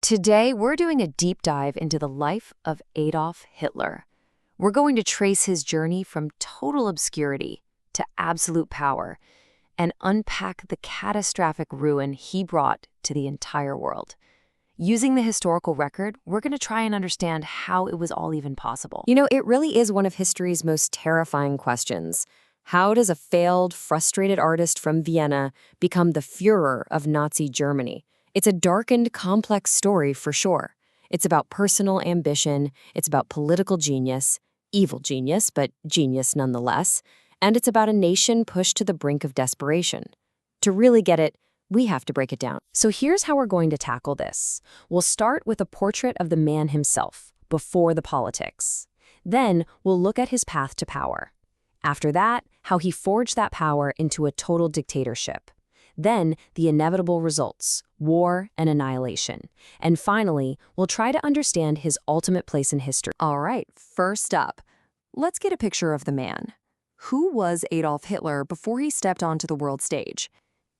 Today, we're doing a deep dive into the life of Adolf Hitler. We're going to trace his journey from total obscurity to absolute power and unpack the catastrophic ruin he brought to the entire world. Using the historical record, we're going to try and understand how it was all even possible. You know, it really is one of history's most terrifying questions. How does a failed, frustrated artist from Vienna become the Führer of Nazi Germany? It's a dark and complex story for sure. It's about personal ambition, it's about political genius, evil genius, but genius nonetheless, and it's about a nation pushed to the brink of desperation. To really get it, we have to break it down. So here's how we're going to tackle this. We'll start with a portrait of the man himself, before the politics. Then we'll look at his path to power. After that, how he forged that power into a total dictatorship. Then, the inevitable results, war and annihilation. And finally, we'll try to understand his ultimate place in history. All right, first up, let's get a picture of the man. Who was Adolf Hitler before he stepped onto the world stage?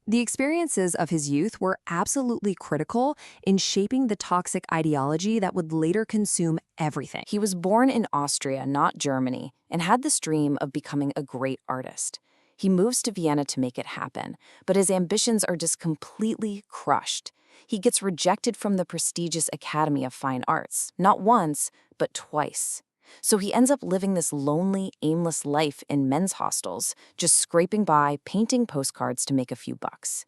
The experiences of his youth were absolutely critical in shaping the toxic ideology that would later consume everything. He was born in Austria, not Germany, and had this dream of becoming a great artist. He moves to Vienna to make it happen, but his ambitions are just completely crushed. He gets rejected from the prestigious Academy of Fine Arts, not once, but twice. So he ends up living this lonely, aimless life in men's hostels, just scraping by, painting postcards to make a few bucks.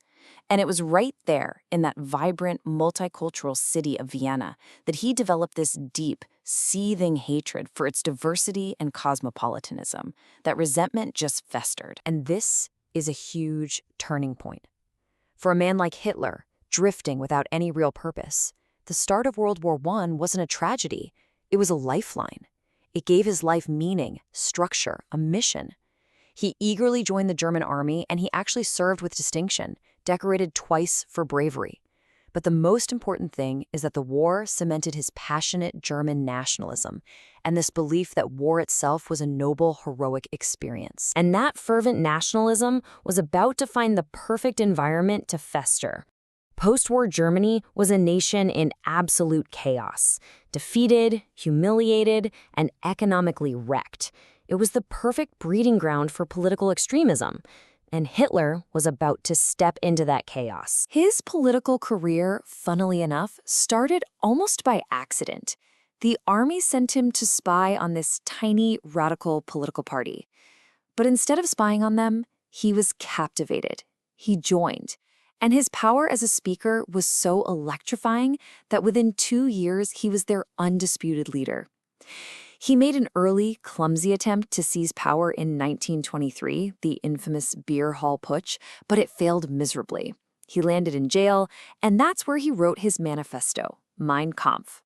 And it was right there, in that vibrant, multicultural city of Vienna, that he developed this deep, seething hatred for its diversity and cosmopolitanism. That resentment just festered. And this is a huge turning point. For a man like Hitler, drifting without any real purpose, the start of World War I wasn't a tragedy. It was a lifeline. It gave his life meaning, structure, a mission. He eagerly joined the German army, and he actually served with distinction, decorated twice for bravery. But the most important thing is that the war cemented his passionate German nationalism and this belief that war itself was a noble, heroic experience. And that fervent nationalism was about to find the perfect environment to fester. Post-war Germany was a nation in absolute chaos, defeated, humiliated, and economically wrecked. It was the perfect breeding ground for political extremism. And Hitler was about to step into that chaos. His political career, funnily enough, started almost by accident. The army sent him to spy on this tiny, radical political party. But instead of spying on them, he was captivated. He joined. And his power as a speaker was so electrifying that within 2 years, he was their undisputed leader. He made an early, clumsy attempt to seize power in 1923, the infamous Beer Hall Putsch, but it failed miserably. He landed in jail, and that's where he wrote his manifesto, Mein Kampf.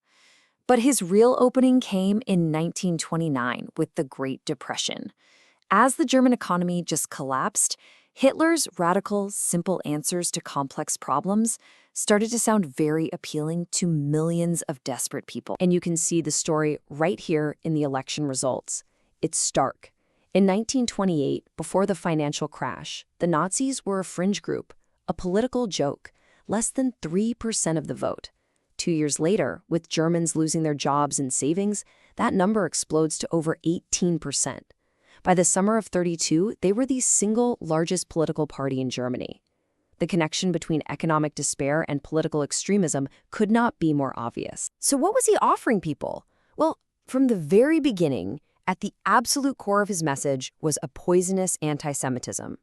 But his real opening came in 1929 with the Great Depression. As the German economy just collapsed, Hitler's radical, simple answers to complex problems started to sound very appealing to millions of desperate people. And you can see the story right here in the election results. It's stark. In 1928, before the financial crash, the Nazis were a fringe group, a political joke, less than 3% of the vote. 2 years later, with Germans losing their jobs and savings, that number explodes to over 18%. By the summer of '32, they were the single largest political party in Germany. The connection between economic despair and political extremism could not be more obvious. So what was he offering people? Well, from the very beginning, at the absolute core of his message was a poisonous anti-Semitism.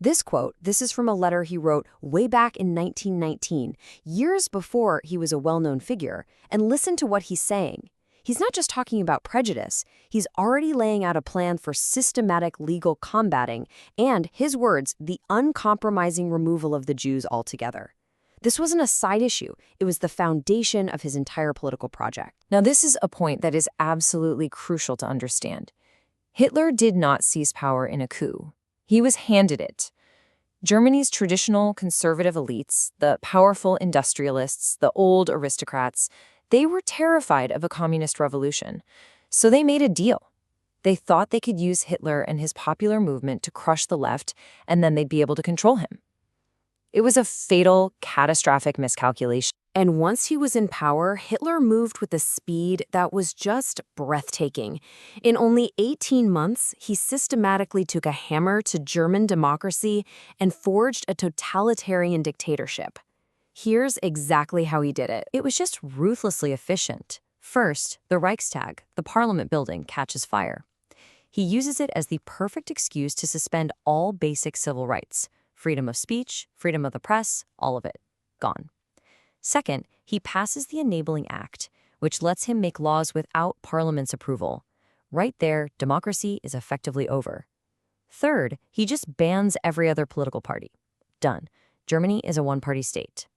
This quote, this is from a letter he wrote way back in 1919, years before he was a well-known figure, and listen to what he's saying. He's not just talking about prejudice, he's already laying out a plan for systematic legal combating and, his words, the uncompromising removal of the Jews altogether. This wasn't a side issue, it was the foundation of his entire political project. Now, this is a point that is absolutely crucial to understand. Hitler did not seize power in a coup. He was handed it. Germany's traditional conservative elites, the powerful industrialists, the old aristocrats, they were terrified of a communist revolution, so they made a deal. They thought they could use Hitler and his popular movement to crush the left, and then they'd be able to control him. It was a fatal, catastrophic miscalculation. And once he was in power, Hitler moved with a speed that was just breathtaking. In only 18 months, he systematically took a hammer to German democracy and forged a totalitarian dictatorship. Here's exactly how he did it. It was just ruthlessly efficient. First, the Reichstag, the parliament building, catches fire. He uses it as the perfect excuse to suspend all basic civil rights. Freedom of speech, freedom of the press, all of it. Gone. Second, he passes the Enabling Act, which lets him make laws without Parliament's approval. Right there, democracy is effectively over. Third, he just bans every other political party. Done. Germany is a one-party state.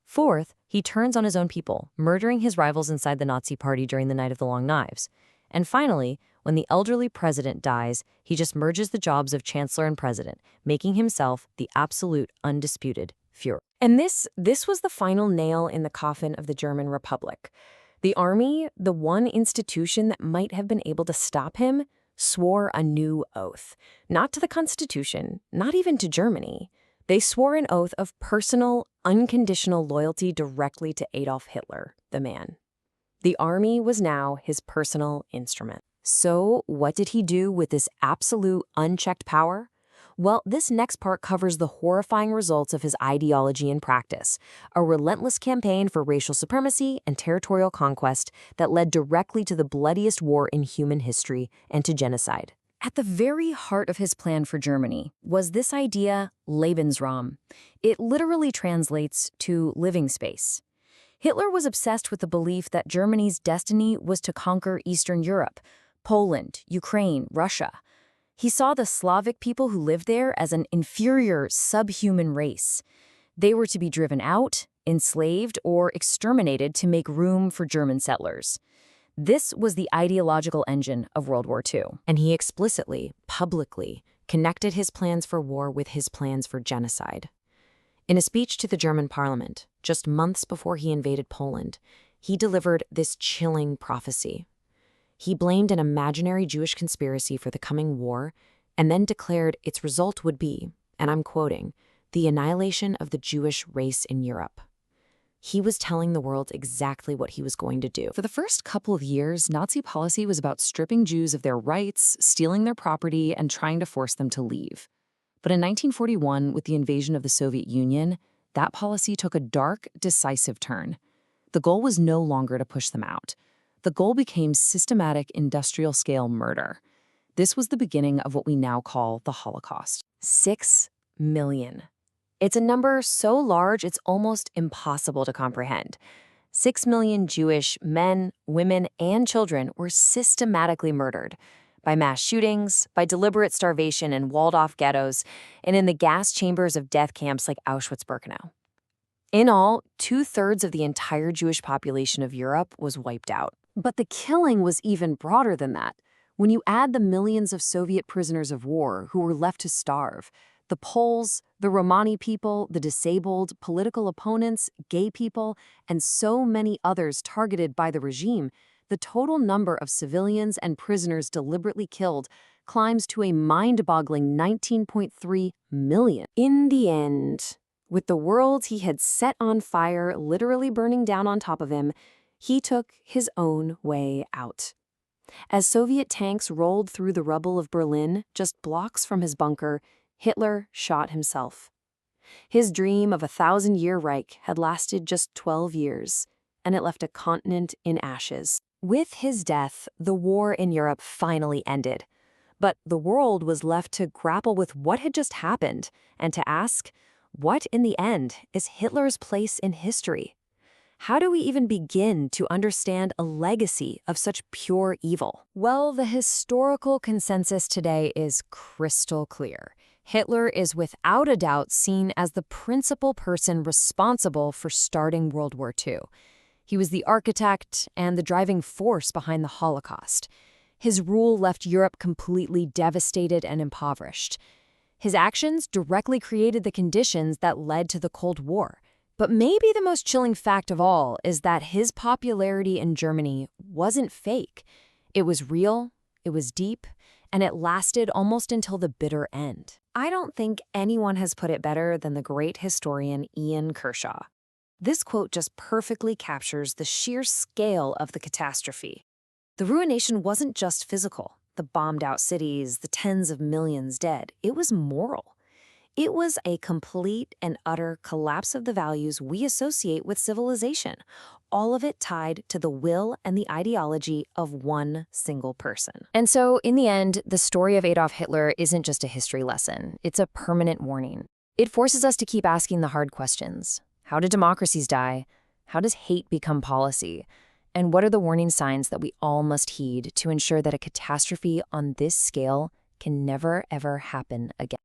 Fourth, he turns on his own people, murdering his rivals inside the Nazi Party during the Night of the Long Knives. And finally, when the elderly president dies, he just merges the jobs of chancellor and president, making himself the absolute, undisputed Führer. And this was the final nail in the coffin of the German Republic. The army, the one institution that might have been able to stop him, swore a new oath. Not to the Constitution, not even to Germany. They swore an oath of personal, unconditional loyalty directly to Adolf Hitler, the man. The army was now his personal instrument. So what did he do with this absolute, unchecked power? Well, this next part covers the horrifying results of his ideology and practice, a relentless campaign for racial supremacy and territorial conquest that led directly to the bloodiest war in human history and to genocide. At the very heart of his plan for Germany was this idea, Lebensraum. It literally translates to living space. Hitler was obsessed with the belief that Germany's destiny was to conquer Eastern Europe, Poland, Ukraine, Russia. He saw the Slavic people who lived there as an inferior, subhuman race. They were to be driven out, enslaved, or exterminated to make room for German settlers. This was the ideological engine of World War II. And he explicitly, publicly, connected his plans for war with his plans for genocide. In a speech to the German parliament, just months before he invaded Poland, he delivered this chilling prophecy. He blamed an imaginary Jewish conspiracy for the coming war and then declared its result would be, and I'm quoting, the annihilation of the Jewish race in Europe. He was telling the world exactly what he was going to do. For the first couple of years, Nazi policy was about stripping Jews of their rights, stealing their property, and trying to force them to leave. But in 1941, with the invasion of the Soviet Union, that policy took a dark, decisive turn. The goal was no longer to push them out. The goal became systematic industrial-scale murder. This was the beginning of what we now call the Holocaust. 6 million. It's a number so large it's almost impossible to comprehend. 6 million Jewish men, women, and children were systematically murdered by mass shootings, by deliberate starvation in walled-off ghettos, and in the gas chambers of death camps like Auschwitz-Birkenau. In all, 2/3 of the entire Jewish population of Europe was wiped out. But the killing was even broader than that. When you add the millions of Soviet prisoners of war who were left to starve, the Poles, the Romani people, the disabled, political opponents, gay people, and so many others targeted by the regime, the total number of civilians and prisoners deliberately killed climbs to a mind-boggling 19.3 million. In the end, with the world he had set on fire literally burning down on top of him, he took his own way out. As Soviet tanks rolled through the rubble of Berlin, just blocks from his bunker, Hitler shot himself. His dream of a 1,000-year Reich had lasted just 12 years, and it left a continent in ashes. With his death, the war in Europe finally ended. But the world was left to grapple with what had just happened, and to ask, what in the end is Hitler's place in history? How do we even begin to understand a legacy of such pure evil? Well, the historical consensus today is crystal clear. Hitler is without a doubt seen as the principal person responsible for starting World War II. He was the architect and the driving force behind the Holocaust. His rule left Europe completely devastated and impoverished. His actions directly created the conditions that led to the Cold War. But maybe the most chilling fact of all is that his popularity in Germany wasn't fake. It was real, it was deep, and it lasted almost until the bitter end. I don't think anyone has put it better than the great historian Ian Kershaw. This quote just perfectly captures the sheer scale of the catastrophe. The ruination wasn't just physical, the bombed-out cities, the tens of millions dead. It was moral. It was a complete and utter collapse of the values we associate with civilization, all of it tied to the will and the ideology of one single person. And so, in the end, the story of Adolf Hitler isn't just a history lesson. It's a permanent warning. It forces us to keep asking the hard questions. How do democracies die? How does hate become policy? And what are the warning signs that we all must heed to ensure that a catastrophe on this scale can never, ever happen again?